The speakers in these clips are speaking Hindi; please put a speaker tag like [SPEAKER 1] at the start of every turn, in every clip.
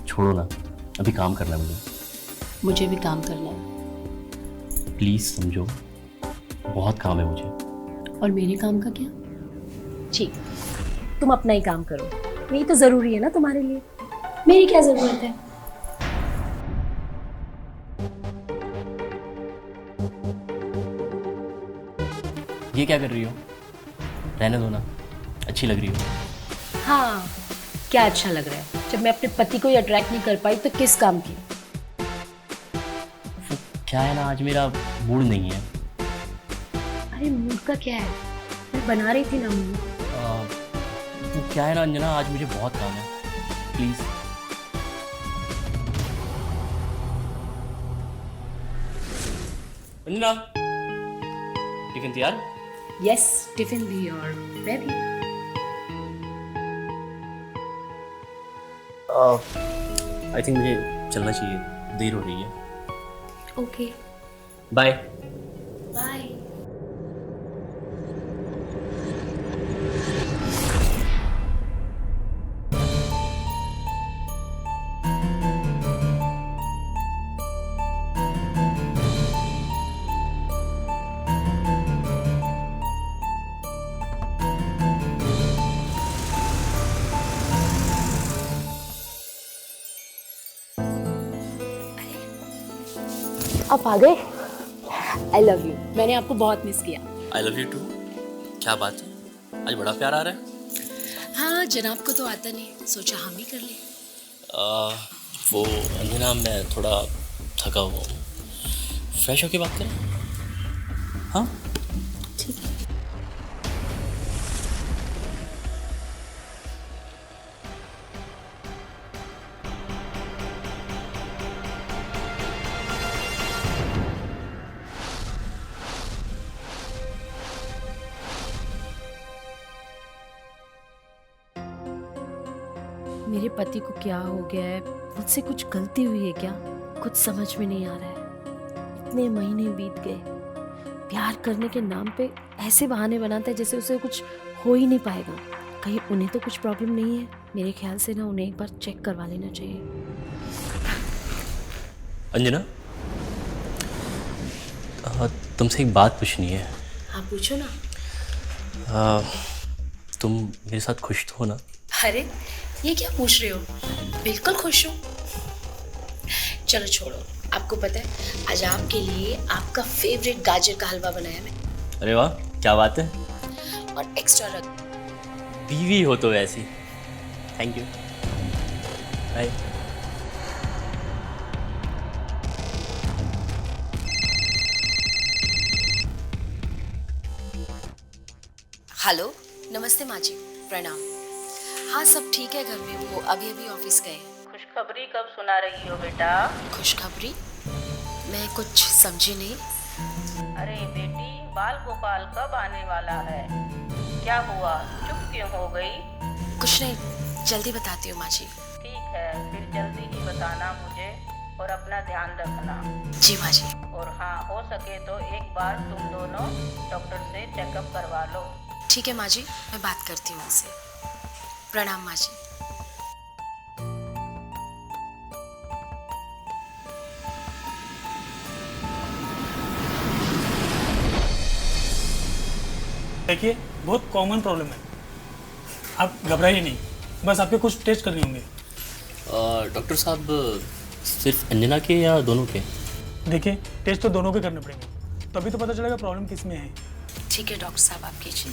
[SPEAKER 1] छोड़ो ना, अभी काम करना है मुझे।
[SPEAKER 2] मुझे भी काम करना है।
[SPEAKER 1] प्लीज समझो, बहुत काम है मुझे।
[SPEAKER 2] और मेरे काम का क्या?
[SPEAKER 3] ठीक, तुम अपना ही काम करो, यही तो जरूरी है ना तुम्हारे लिए। मेरी क्या जरूरत है?
[SPEAKER 1] ये क्या कर रही हो? रहने दो ना, अच्छी लग रही हो।
[SPEAKER 3] हाँ, क्या अच्छा लग रहा है? जब मैं अपने पति को ही अट्रैक्ट नहीं कर पाई तो किस काम की?
[SPEAKER 1] क्या है ना, आज मेरा मूड नहीं है।
[SPEAKER 3] अरे मूड का क्या है, मैं बना रही थी ना मूड।
[SPEAKER 1] तो क्या है ना अंजना, आज मुझे बहुत काम है, प्लीज। अंजना, टिफिन तैयार?
[SPEAKER 3] यस, टिफिन भी और मैं भी।
[SPEAKER 1] आई थिंक मुझे चलना चाहिए, देर हो रही है।
[SPEAKER 3] Okay,
[SPEAKER 1] bye.
[SPEAKER 3] बाय। आप आ गए? I love you. मैंने आपको बहुत मिस किया।
[SPEAKER 1] I love you too. क्या बात है, आज बड़ा प्यार आ रहा है।
[SPEAKER 2] हाँ, जनाब को तो आता नहीं, सोचा हम ही कर ले।
[SPEAKER 1] वो अंजना, मैं थोड़ा थका हुआ हूँ, फ्रेश होके बात करें? हाँ
[SPEAKER 3] ठीक है। मेरे पति को क्या हो गया है? मुझसे कुछ गलती हुई है क्या? कुछ समझ में नहीं आ रहा है। इतने महीने बीत गए, प्यार करने के नाम पे ऐसे बहाने बनाता है जैसे उसे कुछ हो ही नहीं पाएगा। कहीं उन्हें तो कुछ प्रॉब्लम नहीं है? मेरे ख्याल से ना उन्हें एक बार चेक करवा लेना चाहिए।
[SPEAKER 1] अंजना, तुमसे एक बात पूछनी है।
[SPEAKER 2] हाँ पूछो ना।
[SPEAKER 1] तुम मेरे साथ खुश तो हो ना?
[SPEAKER 2] अरे ये क्या पूछ रहे हो, बिल्कुल खुश हूँ। चलो छोड़ो, आपको पता है आज आपके लिए आपका फेवरेट गाजर का हलवा बनाया मैं।
[SPEAKER 1] अरे वाह, क्या बात है।
[SPEAKER 2] और एक्स्ट्रा रख।
[SPEAKER 1] बीवी हो तो ऐसी। Thank you. बाय।
[SPEAKER 2] हेलो, नमस्ते माँ जी, प्रणाम। हाँ सब ठीक है घर में, वो अभी अभी ऑफिस गए हैं।
[SPEAKER 4] खुशखबरी कब सुना रही हो बेटा?
[SPEAKER 2] खुशखबरी? मैं कुछ समझी नहीं।
[SPEAKER 4] अरे बेटी, बाल गोपाल कब आने वाला है? क्या हुआ, चुप क्यों हो गई?
[SPEAKER 2] कुछ नहीं, जल्दी बताती हूँ माँ जी।
[SPEAKER 4] ठीक है, फिर जल्दी ही बताना मुझे और अपना ध्यान रखना।
[SPEAKER 2] जी माँ जी।
[SPEAKER 4] और हाँ, हो सके तो एक बार तुम दोनों डॉक्टर से चेकअप करवा लो।
[SPEAKER 2] ठीक है माँ जी, मैं बात करती हूँ उनसे। प्रणाम माँ जी।
[SPEAKER 5] देखिए, बहुत कॉमन प्रॉब्लम है, आप घबराइए नहीं, बस आपके कुछ टेस्ट करने होंगे।
[SPEAKER 1] डॉक्टर साहब, सिर्फ अंजना के या दोनों के?
[SPEAKER 5] देखिए, टेस्ट तो दोनों के करने पड़ेंगे, तभी तो पता चलेगा प्रॉब्लम किस में है।
[SPEAKER 2] ठीक है डॉक्टर साहब, आप कीजिए।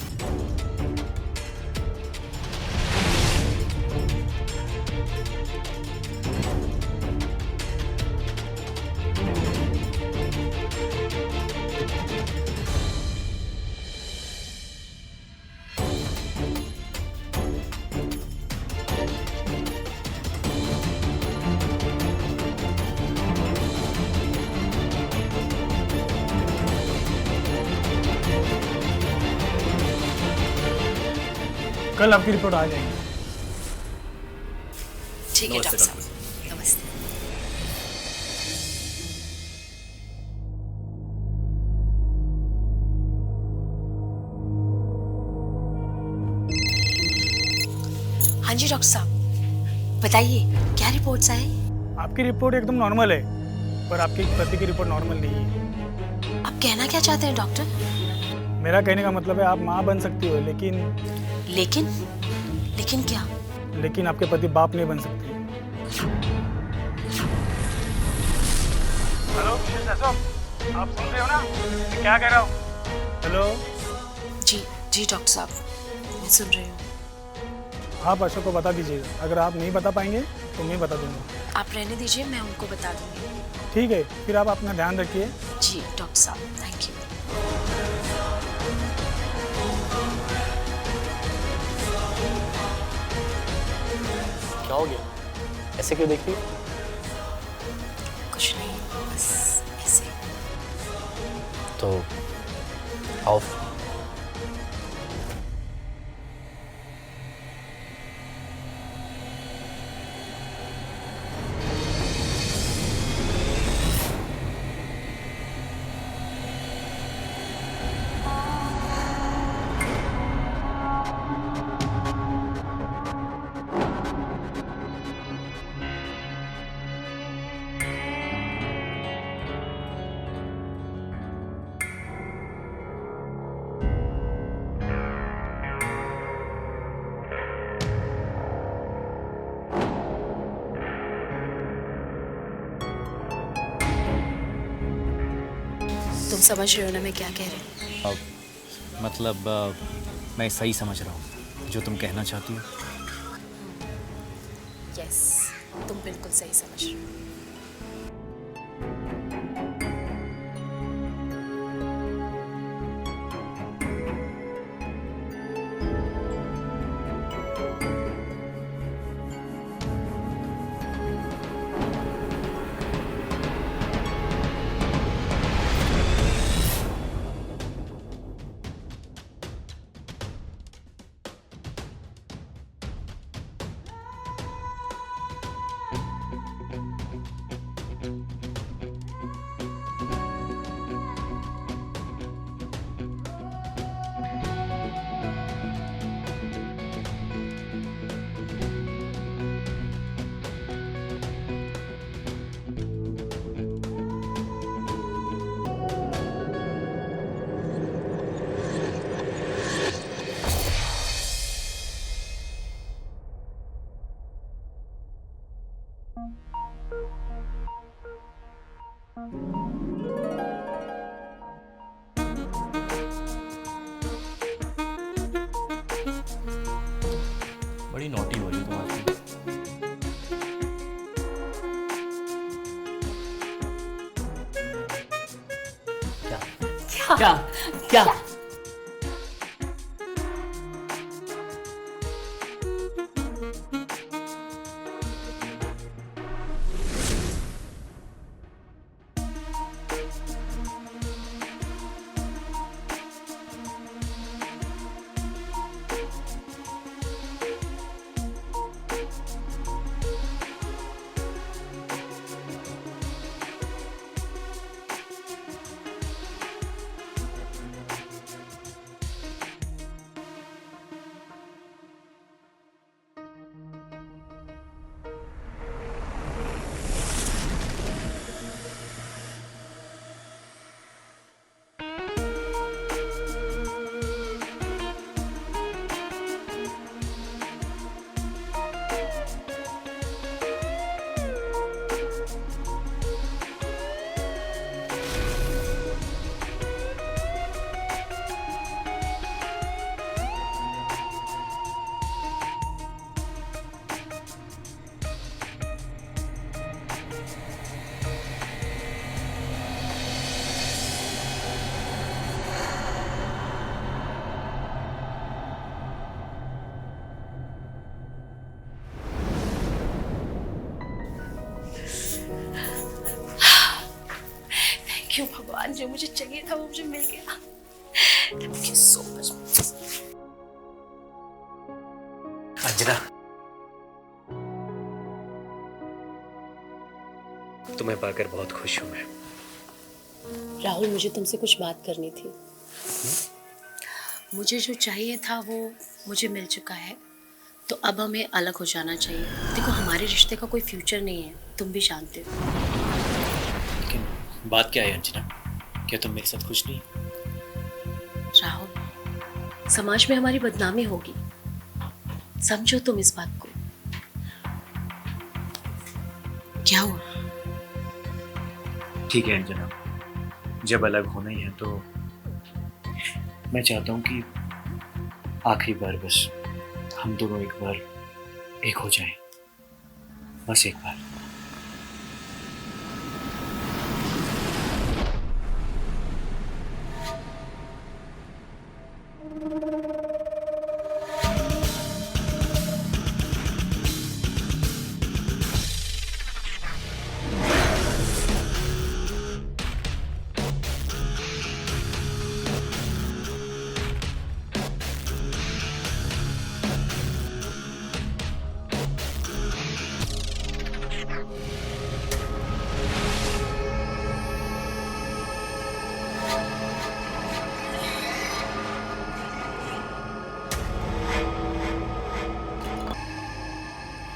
[SPEAKER 5] कल आपकी रिपोर्ट आ जाएगी।
[SPEAKER 2] ठीक है
[SPEAKER 1] नमस्ते
[SPEAKER 2] डॉक्टर साहब, नमस्ते। हाँ जी डॉक्टर साहब, बताइए क्या रिपोर्ट्स आए?
[SPEAKER 5] आपकी रिपोर्ट एकदम नॉर्मल है, पर आपकी पति की रिपोर्ट नॉर्मल नहीं है।
[SPEAKER 2] आप कहना क्या चाहते हैं डॉक्टर?
[SPEAKER 5] मेरा कहने का मतलब है आप माँ बन सकती हो, लेकिन
[SPEAKER 2] लेकिन लेकिन क्या?
[SPEAKER 5] लेकिन आपके पति बाप नहीं बन सकते। हेलो अशोक, आप सुन रहे हो ना मैं क्या कह रहा हूँ? हेलो।
[SPEAKER 2] जी जी डॉक्टर साहब, मैं सुन रही हूँ।
[SPEAKER 5] आप अशोक को बता दीजिएगा, अगर आप नहीं बता पाएंगे तो मैं बता दूंगा।
[SPEAKER 2] आप रहने दीजिए, मैं उनको बता दूंगी।
[SPEAKER 5] ठीक है, फिर आप अपना ध्यान रखिए।
[SPEAKER 2] जी डॉक्टर साहब, थैंक यू।
[SPEAKER 1] क्या हो गया? ऐसे क्यों देख रही हो?
[SPEAKER 2] कुछ नहीं, बस ऐसे।
[SPEAKER 1] तो आओ।
[SPEAKER 2] तुम समझ रहे हो ना मैं क्या कह रही हूँ?
[SPEAKER 6] मतलब मैं सही समझ रहा हूँ जो तुम कहना चाहती हो।
[SPEAKER 2] यस, तुम बिल्कुल सही समझ रहे हो।
[SPEAKER 1] बड़ी नॉटी हो रही हो तुम आजकल। क्या क्या क्या?
[SPEAKER 2] क्यों भगवान, जो मुझे चाहिए था वो मुझे मिल गया। Thank you so much.
[SPEAKER 1] Anjana, तुम्हें पाकर बहुत खुश हूं मैं।
[SPEAKER 2] राहुल, मुझे तुमसे कुछ बात करनी थी। मुझे जो चाहिए था वो मुझे मिल चुका है। तो अब हमें अलग हो जाना चाहिए। देखो हमारे रिश्ते का कोई फ्यूचर नहीं है, तुम भी जानते हो।
[SPEAKER 1] लेकिन बात क्या है अंजना, क्या तुम मेरे साथ खुश नहीं?
[SPEAKER 2] राहुल, समाज में हमारी बदनामी होगी, समझो तुम इस बात को। क्या हुआ?
[SPEAKER 6] ठीक है अंजना, जब अलग होना ही है तो मैं चाहता हूँ कि आखिरी बार बस हम दोनों एक बार एक हो जाएं, बस एक बार।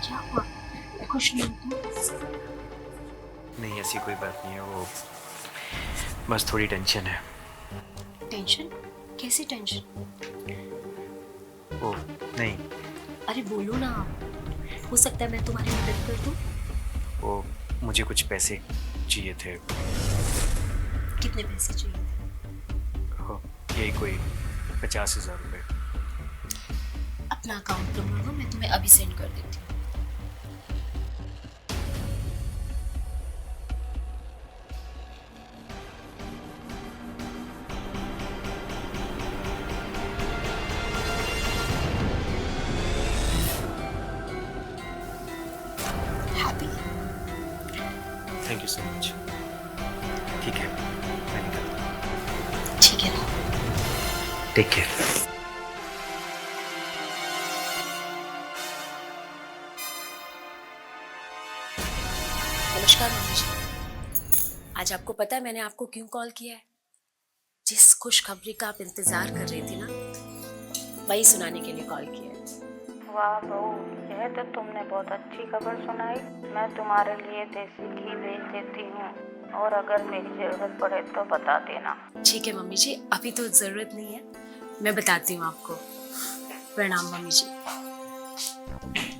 [SPEAKER 2] क्या हुआ? खुश नहीं हो?
[SPEAKER 6] नहीं ऐसी कोई बात नहीं है, वो बस थोड़ी टेंशन है।
[SPEAKER 2] टेंशन? कैसी टेंशन?
[SPEAKER 6] ओ नहीं,
[SPEAKER 2] अरे बोलो ना, हो सकता है मैं तुम्हारी मदद कर दूं।
[SPEAKER 6] वो मुझे कुछ पैसे चाहिए थे।
[SPEAKER 2] कितने पैसे चाहिए?
[SPEAKER 6] हो, यही कोई 50,000 रुपये।
[SPEAKER 2] अपना अकाउंट नंबर दो, मैं तुम्हें अभी सेंड कर देती हूँ। Happy?
[SPEAKER 6] Thank you so much. ठीक है, मैं निकलता हूँ।
[SPEAKER 2] ठीक है राहुल।
[SPEAKER 6] Take care.
[SPEAKER 2] नमस्कार मम्मी जी। आज आपको पता है मैंने आपको क्यों कॉल किया है? जिस खुशखबरी का आप इंतजार कर रही थी ना, वही सुनाने के लिए कॉल किया है।
[SPEAKER 4] वाह बहू, यह तो तुमने बहुत अच्छी खबर सुनाई। मैं तुम्हारे लिए देसी घी भेज देती हूँ, और अगर मेरी जरूरत पड़े तो बता देना।
[SPEAKER 2] ठीक है मम्मी जी, अभी तो जरूरत नहीं है, मैं बताती हूँ आपको। प्रणाम मम्मी जी।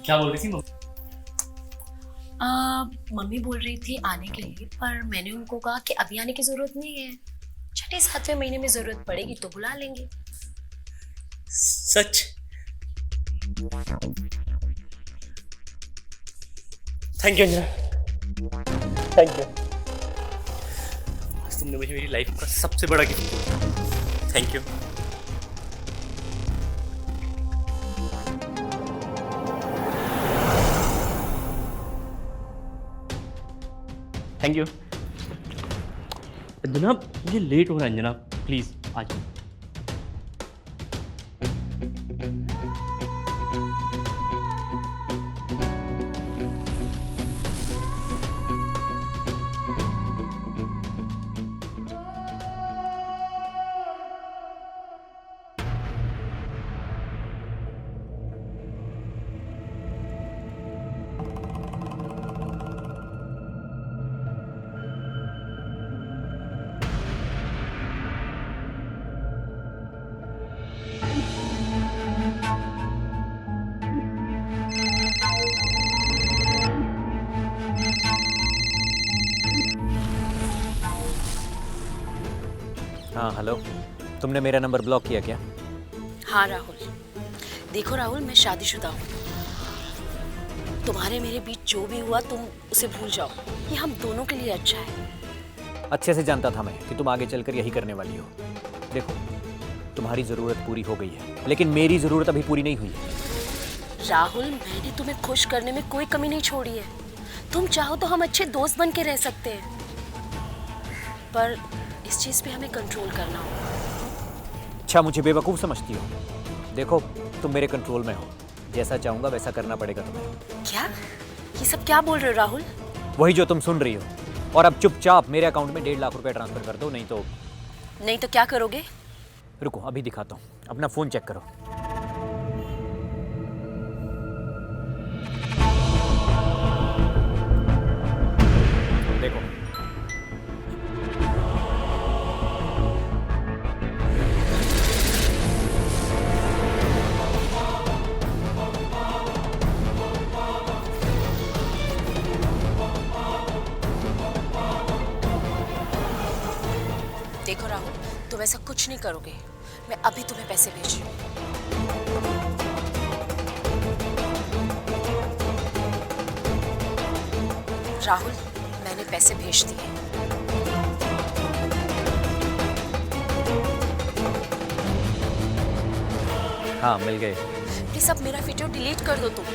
[SPEAKER 1] क्या बोल रही थी?
[SPEAKER 2] मम्मी बोल रही थी आने के लिए, पर मैंने उनको कहा कि अभी आने की जरूरत नहीं है, 6-7वें महीने में जरूरत पड़ेगी तो बुला लेंगे।
[SPEAKER 1] सच? Thank you Anjana, thank you. आज तुमने मुझे मेरी लाइफ का सबसे बड़ा गिफ्ट दिया। Thank you. Thank you Anjana, मुझे लेट हो रहा है अंजना, प्लीज आ जाओ।
[SPEAKER 6] हाँ हेलो, तुमने मेरा नंबर ब्लॉक किया क्या?
[SPEAKER 2] हाँ राहुल, देखो राहुल, मैं शादीशुदा हूँ। तुम्हारे मेरे बीच जो भी हुआ तुम उसे भूल जाओ, ये हम दोनों के लिए अच्छा है।
[SPEAKER 6] अच्छे से जानता था मैं कि तुम आगे चलकर यही करने वाली हो। देखो, तुम्हारी ज़रूरत पूरी हो गई है, लेकिन मेरी ज़रूरत अभी पूरी नहीं हुई है।
[SPEAKER 2] राहुल, मैंने तुम्हें खुश करने में कोई कमी नहीं छोड़ी है। तुम चाहो तो हम अच्छे दोस्त बन के रह सकते हैं, पर इस चीज़ पे हमें कंट्रोल करना होगा।
[SPEAKER 6] अच्छा, मुझे बेवकूफ़ समझती हो? देखो, तुम मेरे कंट्रोल में हो, जैसा चाहूँगा वैसा करना पड़ेगा तुम्हें।
[SPEAKER 2] क्या? ये सब क्या बोल रहे हो राहुल?
[SPEAKER 6] वही जो तुम सुन रही हो। और अब चुपचाप मेरे अकाउंट में 1.5 लाख रुपए ट्रांसफ़र कर दो, नहीं तो
[SPEAKER 2] क्या करोगे?
[SPEAKER 6] रुको, अभी दिखाता हूँ। अपना फ़ोन चेक करो।
[SPEAKER 2] देखो राहुल, तुम ऐसा कुछ नहीं करोगे। मैं अभी तुम्हें पैसे भेज रही हूँ। राहुल, मैंने पैसे भेज दिए।
[SPEAKER 7] हाँ, मिल गए।
[SPEAKER 2] प्लीज अब मेरा वीडियो डिलीट कर दो तुम।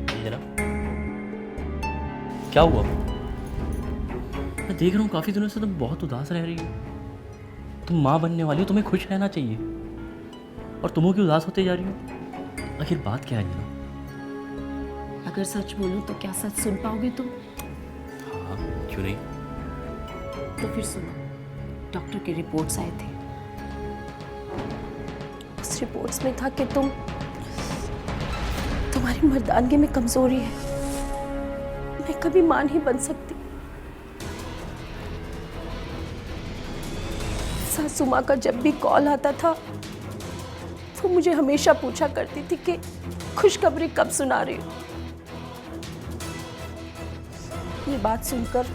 [SPEAKER 1] अंजना, क्या हुआ? मैं देख रहा हूँ काफी दिनों से तुम बहुत उदास रह रही हो। तुम माँ बनने वाली हो, तुम्हें खुश रहना चाहिए, और तुम क्यों उदास होते जा रही हो? आखिर बात क्या है अंजना?
[SPEAKER 3] अगर सच बोलूं तो क्या सच सुन पाओगे तुम?
[SPEAKER 1] हाँ, क्यों नहीं?
[SPEAKER 3] तो फिर सुनो, डॉक्टर के रिपोर्ट्स आए थे। उस रिपोर्ट्स में था कि तुम्हारी मर्दानगी में कमजोरी है। मैं कभी मां नहीं बन सकती। सासू माँ का जब भी कॉल आता था, वो मुझे हमेशा पूछा करती थी कि खुशखबरी कब सुना रही हो। ये बात सुनकर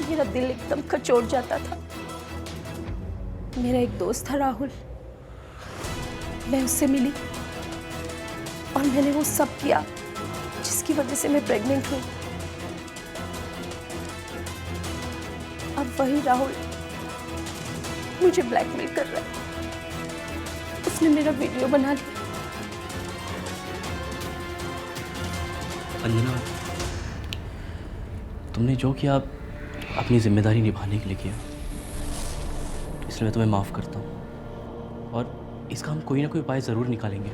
[SPEAKER 3] मेरा दिल एकदम कचोट जाता था। मेरा एक दोस्त था राहुल, मैं उससे मिली और मैंने वो सब किया जिसकी वजह से मैं प्रेग्नेंट हुई। अब वही राहुल मुझे ब्लैकमेल कर रहा है। उसने मेरा वीडियो बना लिया।
[SPEAKER 1] अंजना, तुमने जो किया अपनी जिम्मेदारी निभाने के लिए किया, इसलिए मैं तुम्हें माफ़ करता हूँ, और इसका हम कोई ना कोई उपाय ज़रूर निकालेंगे।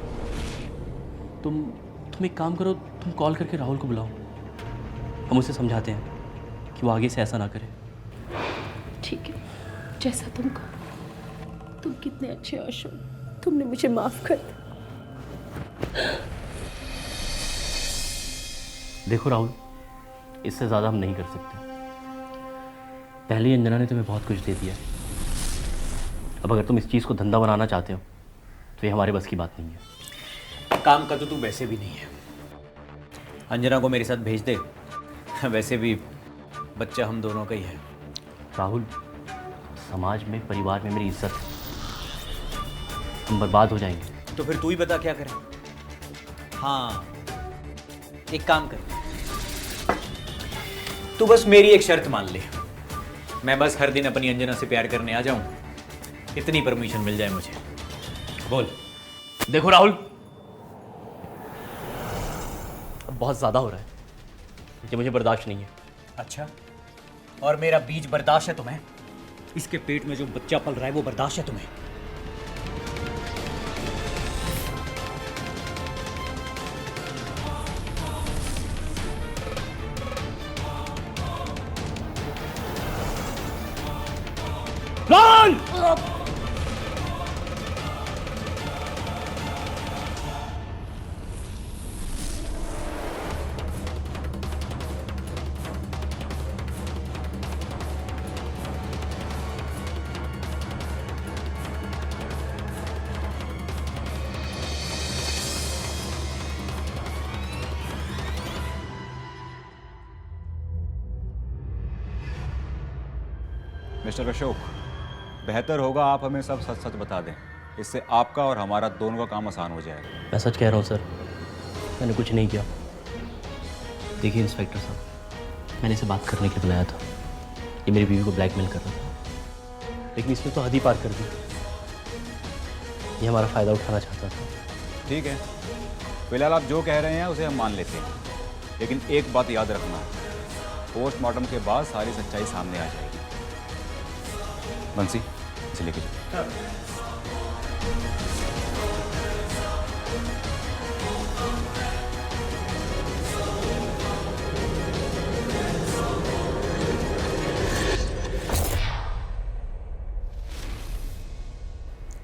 [SPEAKER 1] तुम एक काम करो, तुम कॉल करके राहुल को बुलाओ, हम उसे समझाते हैं कि वो आगे से ऐसा ना करे।
[SPEAKER 3] ठीक है, जैसा तुम कहो। तुम कितने अच्छे हो अशोक, तुमने मुझे माफ कर दिया।
[SPEAKER 1] देखो राहुल, इससे ज़्यादा हम नहीं कर सकते। पहले ही अंजना ने तुम्हें बहुत कुछ दे दिया है। अब अगर तुम इस चीज़ को धंधा बनाना चाहते हो तो ये हमारे बस की बात नहीं है।
[SPEAKER 6] काम का तो तू वैसे भी नहीं है। अंजना को मेरे साथ भेज दे, वैसे भी बच्चा हम दोनों का ही है।
[SPEAKER 1] राहुल, समाज में, परिवार में मेरी इज्जत है, हम बर्बाद हो जाएंगे।
[SPEAKER 6] तो फिर तू ही बता क्या करें। हाँ, एक काम कर, तू बस मेरी एक शर्त मान ले। मैं बस हर दिन अपनी अंजना से प्यार करने आ जाऊं, इतनी परमिशन मिल जाए मुझे। बोल।
[SPEAKER 1] देखो राहुल, अब बहुत ज़्यादा हो रहा है, ये मुझे बर्दाश्त नहीं है।
[SPEAKER 6] अच्छा, और मेरा बीज बर्दाश्त है तुम्हें? इसके पेट में जो बच्चा पल रहा है वो बर्दाश्त है तुम्हें?
[SPEAKER 1] राहुल!
[SPEAKER 8] मिस्टर अशोक, बेहतर होगा आप हमें सब सच सच बता दें। इससे आपका और हमारा दोनों का काम आसान हो जाएगा।
[SPEAKER 1] मैं सच कह रहा हूँ सर, मैंने कुछ नहीं किया। देखिए इंस्पेक्टर साहब, मैंने इसे बात करने के लिए बुलाया था। ये मेरी बीवी को ब्लैकमेल कर रहा था, लेकिन इसने तो हद ही पार कर दी। ये हमारा फ़ायदा उठाना चाहता था।
[SPEAKER 8] ठीक है, फिलहाल आप जो कह रहे हैं उसे हम मान लेते हैं, लेकिन एक बात याद रखना, पोस्टमार्टम के बाद सारी सच्चाई सामने आ जाएगी। बंसी, इसे लेके जाओ।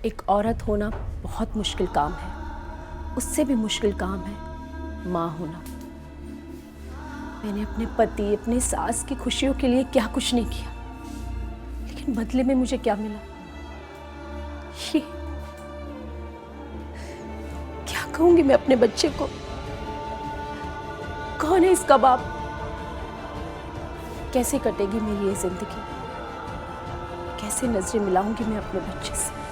[SPEAKER 3] एक औरत होना बहुत मुश्किल काम है, उससे भी मुश्किल काम है माँ होना। मैंने अपने पति, अपने सास की खुशियों के लिए क्या कुछ नहीं किया, लेकिन बदले में मुझे क्या मिला? ये क्या कहूंगी मैं अपने बच्चे को? कौन है इसका बाप? कैसे कटेगी मेरी ये जिंदगी? कैसे नजरें मिलाऊंगी मैं अपने बच्चे से?